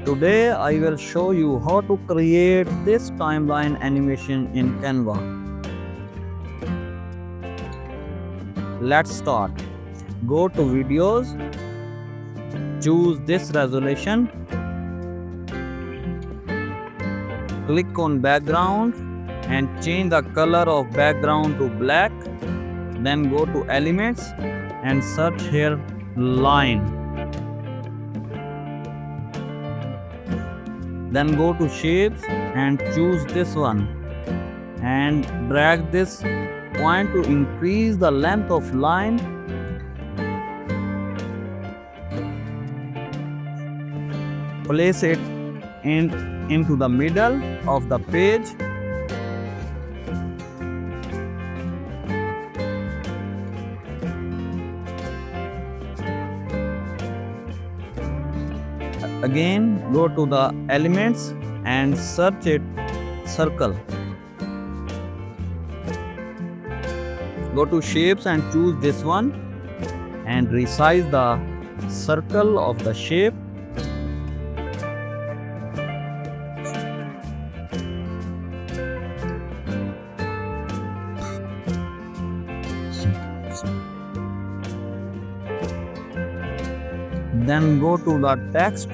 Today I will show you how to create this timeline animation in Canva. Let's start. Go to videos, choose this resolution, click on background and change the color of background to black. Then go to elements and search here line. Then go to shapes and choose this one and drag this point to increase the length of line. Place it into the middle of the page. Again, go to the elements and search it circle. Go to shapes and choose this one and resize the circle of the shape. Then go to the text,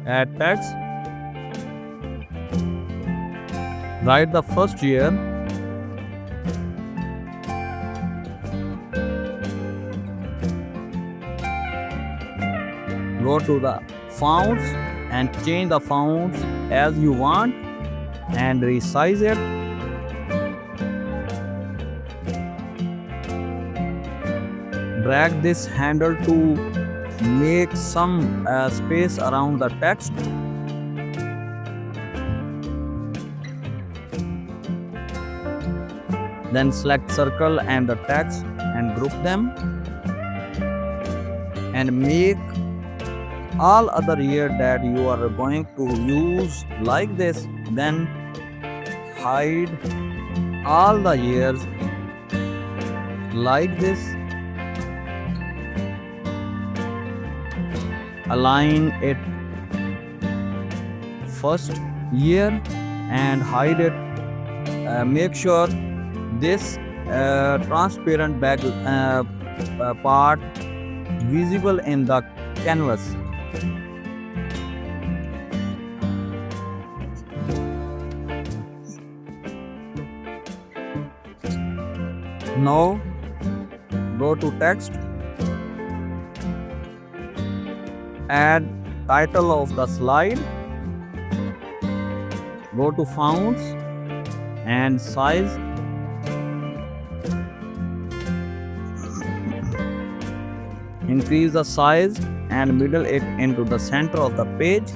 add text, write the first year, go to the fonts and change the fonts as you want and resize it. Drag this handle to make some space around the text. Then select circle and the text and group them and make all other year that you are going to use like this. Then hide all the years like this. Align it first year and hide it. Make sure this transparent back part visible in the canvas. Now go to text, add title of the slide, go to fonts and size, increase the size and middle it into the center of the page.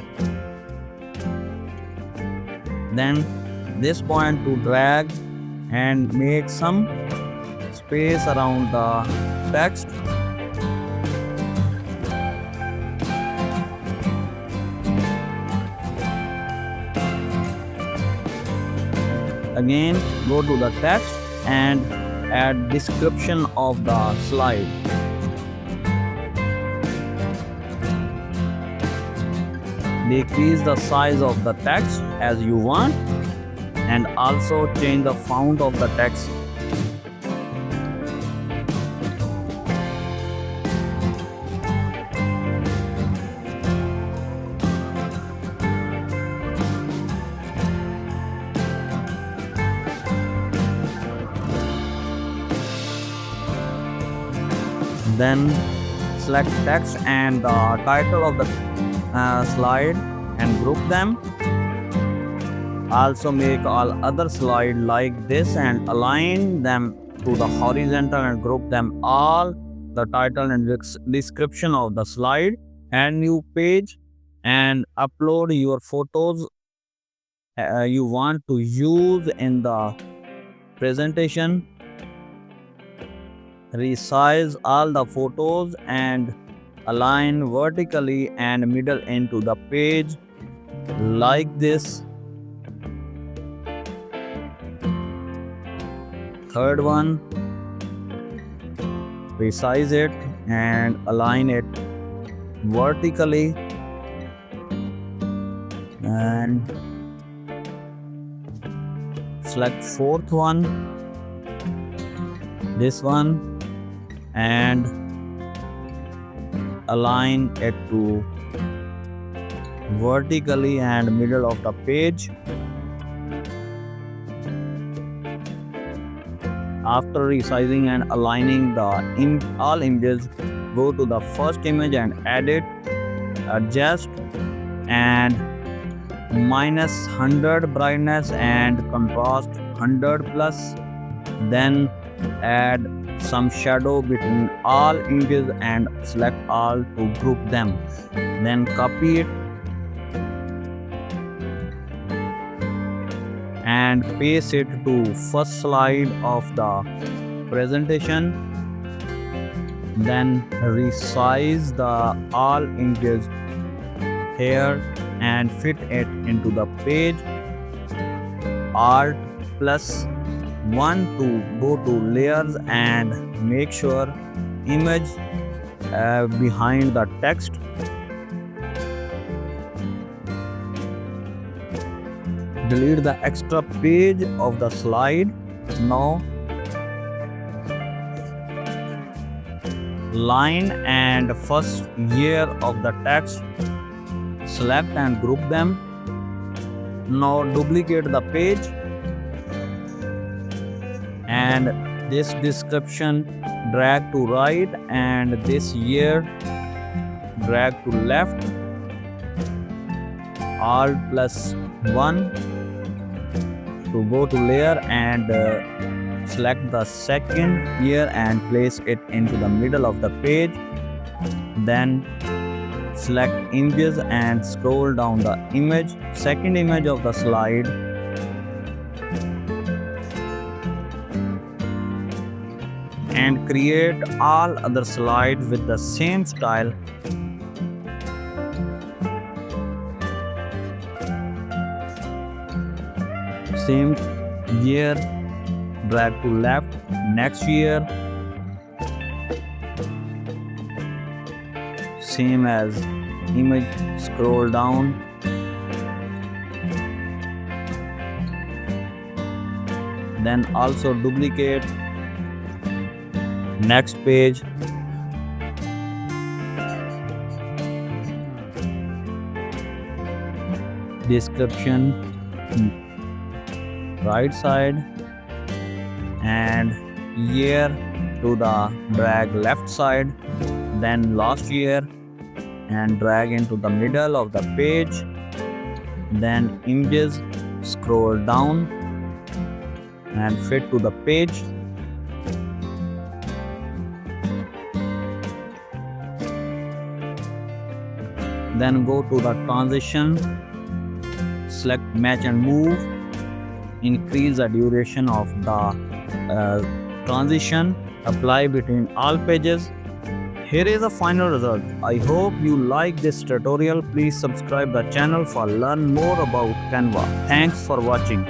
Then this point to drag and make some space around the text. Again, go to the text and add description of the slide. Decrease the size of the text as you want and also change the font of the text. Then select text and the title of the slide and group them. Also make all other slide like this and align them to the horizontal and group them all. The title and description of the slide and new page and upload your photos you want to use in the presentation. Resize all the photos and align vertically and middle into the page like this. Third one, resize it and align it vertically and select fourth one, this one, and align it to vertically and middle of the page. After resizing and aligning all images, go to the first image and edit, adjust, and minus 100 brightness and contrast 100 plus. Then add some shadow between all images and select all to group them. Then copy it and paste it to first slide of the presentation. Then resize the all images here and fit it into the page. Alt plus 1 to go to layers and make sure image behind the text. Delete the extra page of the slide. Now line and first year of the text, select and group them. Now duplicate the page and this description drag to right and this year drag to left. Alt plus 1 to go to layer and select the second year and place it into the middle of the page. Then select images and scroll down the image, second image of the slide, and create all other slides with the same style. Same year, drag to left, next year, same as image, scroll down, then also duplicate, next page, description, right side, and year to the drag left side, then last year and drag into the middle of the page, then images, scroll down and fit to the page. Then go to the transition, select match and move, increase the duration of the transition, apply between all pages. Here is the final result. I hope you like this tutorial. Please subscribe the channel for learn more about Canva. Thanks for watching.